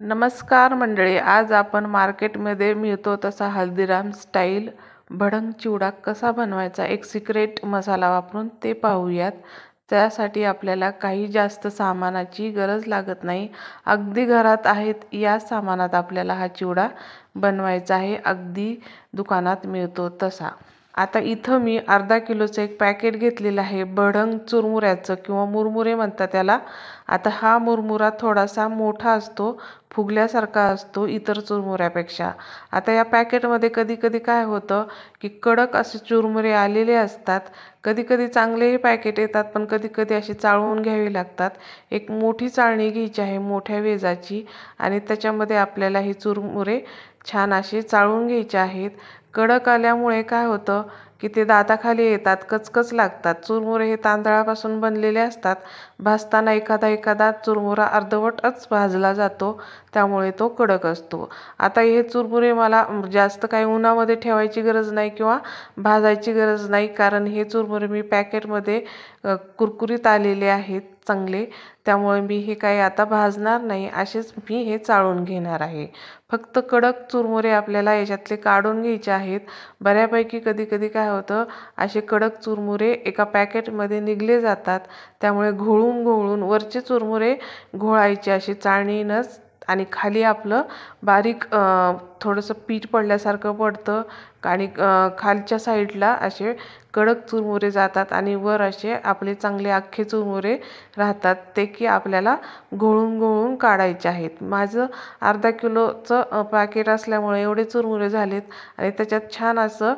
नमस्कार मंडळी, आज आपण मार्केटमध्ये मिळतो तसा हल्दीराम स्टाईल भडंग चिवडा कसा बनवायचा एक सिक्रेट मसाला वापरून ते पाहूयात। त्यासाठी आपल्याला काही जास्त सामानाची गरज लागत नाही, अगदी घरात आहेत या सामानात आपल्याला हा चिवडा बनवायचा आहे, अगदी दुकानात मिळतो तसा। आता इथं मी अर्धा किलोचं एक पॅकेट घेतलेलं आहे भडंग चुरमुऱ्याचं किंवा मुरमुरे म्हणतात त्याला। आता हा मुरमुरा थोडासा मोठा असतो, फुगल्यासारखा असतो इतर चुरमुऱ्यापेक्षा। आता या पॅकेटमध्ये कधी कधी काय होतं की कडक असे चुरमुरे आलेले असतात, कधी कधी चांगलेही पॅकेट येतात पण कधी कधी असे चाळून घ्यावे लागतात। एक मोठी चाळणी घ्यायची आहे मोठ्या वेजाची आणि त्याच्यामध्ये आपल्याला हे चुरमुरे छान असे चाळून घ्यायचे आहेत। कडक आल्यामुळे काय होतं की ते दाताखाली येतात, कचकच लागतात। चुरमुरे हे तांदळापासून बनलेले असतात, भाजताना एखादा चुरमुरा अर्धवटच भाजला जातो, त्यामुळे तो कडक असतो। आता हे चुरमुरे मला जास्त काही उन्हामध्ये ठेवायची गरज नाही किंवा भाजायची गरज नाही, कारण हे चुरमुरे मी पॅकेटमध्ये कुरकुरीत आलेले आहेत चांगले, त्यामुळे मी हे काही आता भाजणार नाही, असेच मी हे चाळून घेणार आहे। फक्त कडक चुरमुरे आपल्याला याच्यातले काढून घ्यायचे आहेत। बऱ्यापैकी कधी कधी काय होतं असे कडक चुरमुरे एका पॅकेटमध्ये निघले जातात, त्यामुळे घोळून वरचे चुरमुरे घोळायचे असे चाळणीनंच आणि खाली आपलं बारीक थोडंसं पीठ पडल्यासारखं पडतं आणि खालच्या साईडला असे कडक चुरमुरे जातात आणि वर असे आपले चांगले अख्खे चुरमुरे राहतात, ते की आपल्याला घोळून काढायचे आहेत। माझं अर्धा किलोचं पॅकेट असल्यामुळे एवढे चुरमुरे झालेत आणि त्याच्यात छान असं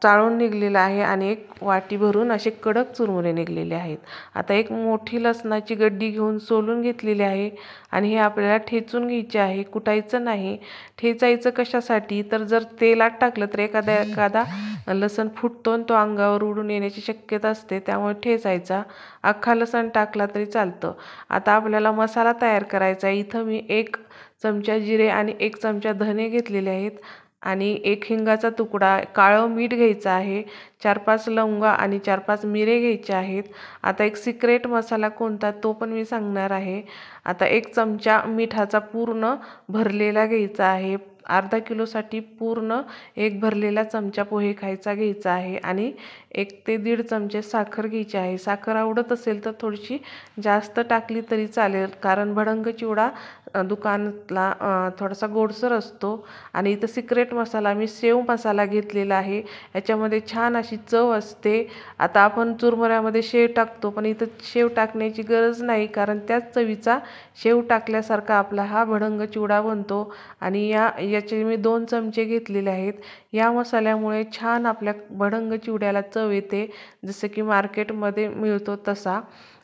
चाळून निघलेलं आहे आणि एक वाटी भरून असे कडक चुरमुरे निघलेले आहेत। आता एक मोठी लसणाची गड्डी घेऊन सोलून घेतलेली आहे आणि हे आपल्याला ठेचून घ्यायचे आहे, कुटायचं नाही। ठेचायचं कशासाठी तर जर तेलात टाकलं तर एखादा लसण फुटतो आणि तो अंगावर उडून येण्याची शक्यता असते, त्यामुळे ठेचायचा। अख्खा लसण टाकला तरी चालतं। आता आपल्याला मसाला तयार करायचा आहे। इथं मी 1 चमचा जिरे आणि 1 चमचा धने घेतलेले आहेत आणि 1 हिंगाचा तुकडा, काळं मीठ घ्यायचं आहे, 4-5 लवंगा आणि 4-5 मिरे घ्यायचे आहेत। आता एक सिक्रेट मसाला कोणता तो पण मी सांगणार आहे। आता 1 चमचा मिठाचा पूर्ण भरलेला घ्यायचा आहे, अर्धा किलोसाठी पूर्ण 1 भरलेला चमचा पोहे खायचा घ्यायचा आहे आणि 1 ते 1.5 चमचे साखर घ्यायची आहे। साखर आवडत असेल तर थोडीशी जास्त टाकली तरी चालेल, कारण भडंग चिवडा दुकानातला थोडासा गोडसर असतो। आणि इथं सिक्रेट मसाला मी शेव मसाला घेतलेला आहे, याच्यामध्ये छान अशी चव असते। आता आपण चुरमुऱ्यामध्ये शेव टाकतो पण इथं शेव टाकण्याची गरज नाही, कारण त्याच चवीचा शेव टाकल्यासारखा आपला हा भडंग चिवडा बनतो। आणि याचे मी 2 चमचे घेतलेले आहेत। या मसाल्यामुळे छान आपल्या भडंग चिवड्याला चव येते, जसं की मार्केटमध्ये मिळतो तसा।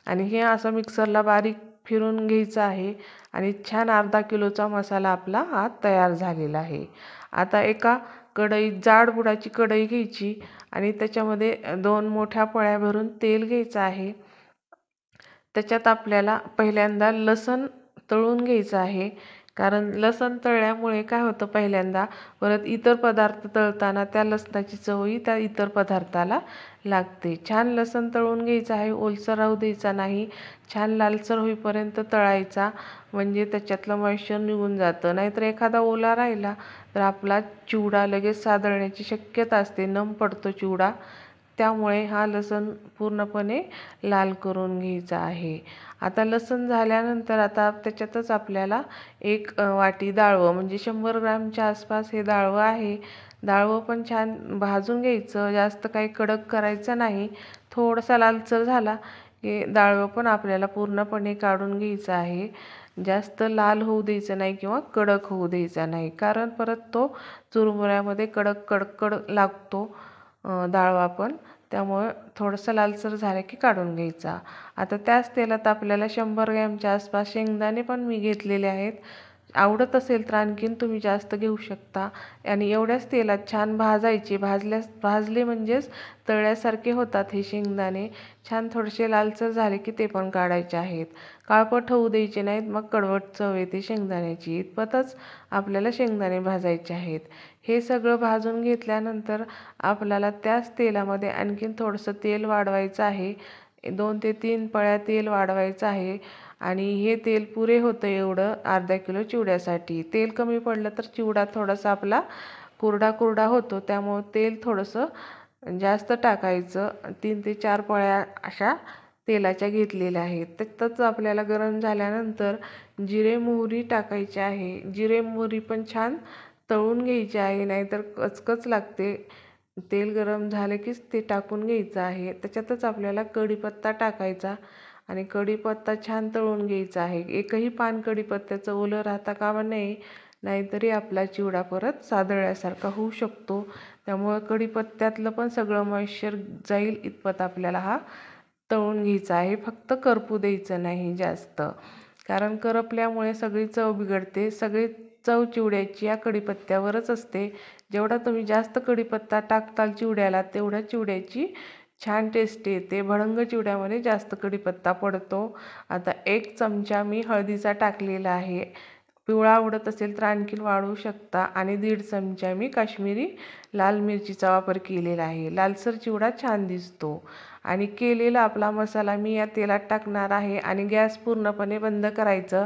आणि हे असं मिक्सरला बारीक फिरून घ्यायचं आहे आणि छान अर्धा किलोचा मसाला आपला हा तयार झालेला आहे। आता एका कढईत, जाड बुडाची कढई घ्यायची आणि त्याच्यामध्ये 2 मोठ्या पळ्या भरून तेल घ्यायचं आहे। त्याच्यात आपल्याला पहिल्यांदा लसण तळून घ्यायचं आहे, कारण लसण तळल्यामुळे काय होतं पहिल्यांदा, परत इतर पदार्थ तळताना त्या लसणाची चवही त्या इतर पदार्थाला लागते। छान लसण तळून घ्यायचं आहे, ओलसर राहू द्यायचा नाही, छान लालसर होईपर्यंत तळायचा, म्हणजे त्याच्यातलं मॉइश्चर निघून जातं। नाहीतर एखादा ओला राहिला तर आपला चिवडा लगेच सादळण्याची शक्यता असते, नम पडतो चिवडा, त्यामुळे हा लसण पूर्णपणे लाल करून घ्यायचा आहे। आता लसण झाल्यानंतर आता त्याच्यातच आपल्याला 1 वाटी डाळवं, म्हणजे 100 ग्रॅमच्या आसपास हे डाळवं आहे। डाळवं पण छान भाजून घ्यायचं, जास्त काही कडक करायचं नाही। थोडासा लालसर झाला की डाळवं पण आपल्याला पूर्णपणे काढून घ्यायचं आहे। जास्त लाल होऊ द्यायचं नाही किंवा कडक होऊ द्यायचा नाही, कारण परत तो चुरमुऱ्यामध्ये कडक लागतो डाळवा पण, त्यामुळे थोडंसं लालसर झालं की काढून घ्यायचा। आता त्याच तेलात आपल्याला 100 ग्रॅमच्या आसपास शेंगदाणे पण मी घेतलेले आहेत, आवडत असेल तर आणखीन तुम्ही जास्त घेऊ शकता। आणि एवढ्याच तेलात छान भाजायचे, भाजले म्हणजेच तळल्यासारखे होतात हे शेंगदाणे। छान थोडेसे लालसर झाले की ते पण काढायचे आहेत, काळपट होऊ द्यायचे नाहीत, मग कडवट चव येते शेंगदाण्याची। इतपतच आपल्याला शेंगदाणे भाजायचे आहेत। हे सगळं भाजून घेतल्यानंतर आपल्याला त्याच तेलामध्ये आणखीन थोडंसं तेल वाढवायचं आहे, 2 ते 3 पळ्या तेल वाढवायचं आहे आणि हे तेल पुरे होतं एवढं अर्धा किलो चिवड्यासाठी. तेल कमी पडलं तर चिवडा थोडासा आपला कोरडा कोरडा होतो, त्यामुळं तेल थोडंसं जास्त टाकायचं. 3 ते 4 पळ्या अशा तेलाच्या घेतलेल्या आहेत. त्यातच आपल्याला गरम झाल्यानंतर जिरे मोहरी टाकायची आहे. जिरे मोहरी पण छान तळून घ्यायची आहे, नाहीतर कचकच लागते. तेल गरम झाले कीच ते टाकून घ्यायचं आहे. त्याच्यातच आपल्याला कढीपत्ता टाकायचा आणि कढीपत्ता छान तळून घ्यायचा आहे. एकही पान कढीपत्त्याचं ओलं राहता कामा नये, नाहीतरी आपला चिवडा परत सादळल्यासारखा होऊ शकतो. त्यामुळं कढीपत्त्यातलं पण सगळं मॉइश्चर जाईल इतपत आपल्याला हा तळून घ्यायचा आहे. फक्त करपू द्यायचं नाही जास्त, कारण करपल्यामुळे सगळी चव बिघडते. सगळी चव चिवड्याची या कढीपत्त्यावरच असते. जेवढा तुम्ही जास्त कढीपत्ता टाकताल चिवड्याला, तेवढ्या चिवड्याची छान टेस्ट येते. भडंग चिवड्यामध्ये जास्त कढीपत्ता पडतो. आता 1 चमचा मी हळदीचा टाकलेला आहे. पिवळा आवडत असेल तर आणखीन वाढवू शकता. आणि 1.5 चमचा मी काश्मीरी लाल मिरचीचा वापर केलेला आहे. लालसर चिवडा छान दिसतो. आणि केलेला आपला मसाला मी या तेलात टाकणार आहे आणि गॅस पूर्णपणे बंद करायचं,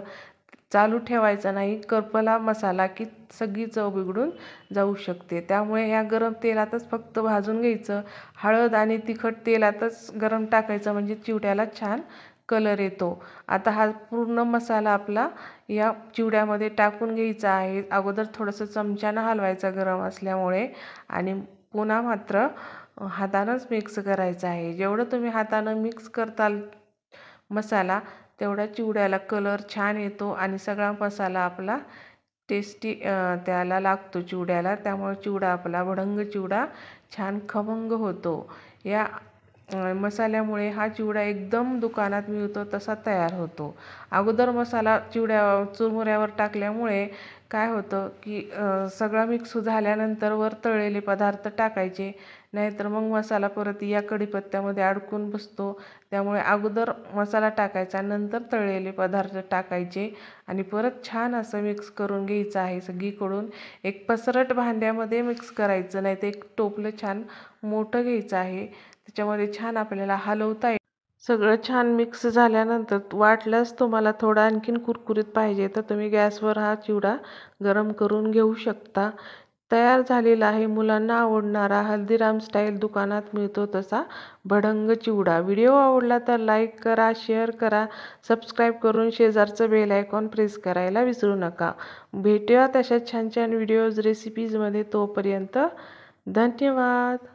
चालू ठेवायचा नाही. करपला मसाला की सगळी चव बिघडून जाऊ शकते. त्यामुळे ह्या गरम तेलातच फक्त भाजून घ्यायचं. हळद आणि तिखट तेलातच गरम टाकायचं, म्हणजे चिवड्याला छान कलर येतो. आता हा पूर्ण मसाला आपला या चिवड्यामध्ये टाकून घ्यायचा आहे. अगोदर थोडंसं चमच्यानं हलवायचा गरम असल्यामुळे, आणि पुन्हा मात्र हातानंच मिक्स करायचं आहे. जेवढं तुम्ही हातानं मिक्स करताल मसाला, तेवढा चिवड्याला कलर छान येतो आणि सगळा मसाला आपला टेस्टी त्याला लागतो चिवड्याला. त्यामुळे चिवडा आपला भडंग चिवडा छान खमंग होतो. या मसाल्यामुळे हा चिवडा एकदम दुकानात मिळतो तसा तयार होतो. अगोदर मसाला चुरमुऱ्यावर टाकल्यामुळे काय होतं की सगळा मिक्स झाल्यानंतर वर तळलेले पदार्थ टाकायचे, नाहीतर मग मसाला परत या कढीपत्त्यामध्ये अडकून बसतो. त्यामुळे अगोदर मसाला टाकायचा, नंतर तळलेले पदार्थ टाकायचे आणि परत छान असं मिक्स करून घ्यायचं आहे सगळीकडून. एक पसरट भांड्यामध्ये मिक्स करायचं, नाही तर एक टोपलं छान मोठं घ्यायचं आहे. त्याच्यामध्ये छान आपल्याला हलवता येईल. सगळं छान मिक्स झाल्यानंतर वाटल्यास तुम्हाला थोडा आणखीन कुरकुरीत पाहिजे तर तुम्ही गॅसवर हा चिवडा गरम करून घेऊ शकता. तयार झालेला आहे मुलांना आवडणारा हल्दीराम स्टाईल दुकानात मिळतो तसा भडंग चिवडा. व्हिडिओ आवडला तर लाईक करा, शेअर करा, सबस्क्राईब करून शेजारचं बेल आयकॉन प्रेस करायला विसरू नका. भेटूया तशा छान छान व्हिडिओज रेसिपीजमध्ये. तोपर्यंत धन्यवाद.